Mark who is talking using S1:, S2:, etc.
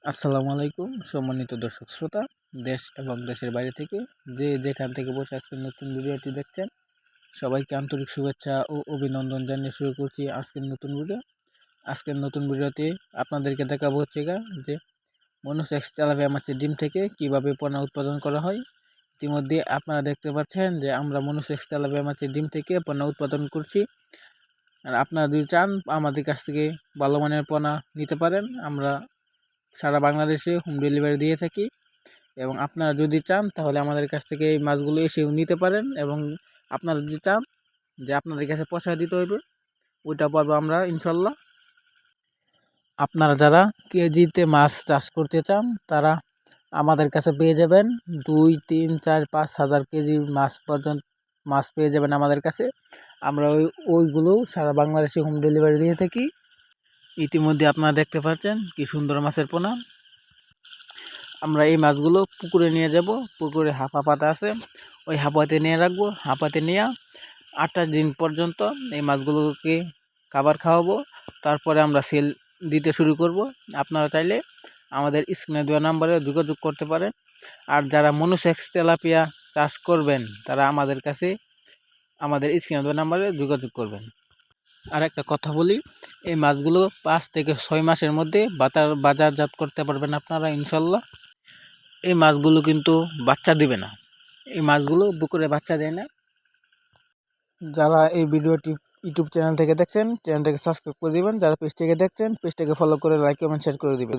S1: আসসালামু আলাইকুম সম্মানিত দর্শক শ্রোতা, দেশ এবং দেশের বাইরে থেকে যে যেখান থেকে বসে আজকের নতুন ভিডিওটি দেখছেন, সবাইকে আন্তরিক শুভেচ্ছা ও অভিনন্দন জানিয়ে শুরু করছি আজকের নতুন ভিডিও। আজকের নতুন ভিডিওতে আপনাদেরকে দেখাবো যে মনোসেক্স তেলাপিয়া মাছের ডিম থেকে কিভাবে পোনা উৎপাদন করা হয়। ইতিমধ্যে আপনারা দেখতে পাচ্ছেন যে আমরা মনোসেক্স তেলাপিয়া মাছের ডিম থেকে পোনা উৎপাদন করছি। আর আপনারা যদি চান আমাদের কাছ থেকে ভালো মানের পোনা নিতে পারেন, আমরা সারা বাংলাদেশে হোম ডেলিভারি দিয়ে থাকি। এবং আপনারা যদি চান তাহলে আমাদের কাছ থেকে এই মাছগুলো এসেও নিতে পারেন, এবং আপনারা যদি চান যে আপনাদের কাছে পয়সা দিতে হইবে, ওইটা পারবো আমরা ইনশাল্লাহ। আপনারা যারা কেজিতে মাছ চাষ করতে চান তারা আমাদের কাছে পেয়ে যাবেন 2, 3, 4, 5 হাজার কেজি মাছ পর্যন্ত মাছ পেয়ে যাবেন আমাদের কাছে। আমরা ওইগুলো সারা বাংলাদেশে হোম ডেলিভারি দিয়ে থাকি। ইতিমধ্যে আপনারা দেখতে পাচ্ছেন কি সুন্দর মাছের পোনা। আমরা এই মাছগুলো পুকুরে নিয়ে যাব। পুকুরে হাফা পাতা আছে, ওই হাফাতে নিয়ে রাখবো। হাফাতে নিয়ে 28 দিন পর্যন্ত এই মাছগুলোকে খাবার খাওয়াবো। তারপরে আমরা সেল দিতে শুরু করব। আপনারা চাইলে আমাদের স্ক্রিনে দেওয়া নাম্বারে যোগাযোগ করতে পারেন। আর যারা মনোসেক্স তেলাপিয়া চাষ করবেন তারা আমাদের স্ক্রিনে দেওয়া নাম্বারে যোগাযোগ করবেন। আর একটা কথা বলি, এই মাছগুলো 5 থেকে 6 মাসের মধ্যে বাজারজাত করতে পারবেন আপনারা ইনশাল্লাহ। এই মাছগুলো কিন্তু বাচ্চা দিবে না, এই মাছগুলো পুকুরে বাচ্চা দেয় না। যারা এই ভিডিওটি ইউটিউব চ্যানেল থেকে দেখছেন, চ্যানেলটাকে সাবস্ক্রাইব করে দিবেন। যারা পেজ থেকে দেখছেন, পেজটাকে ফলো করে লাইক কমেন্ট শেয়ার করে দিবেন।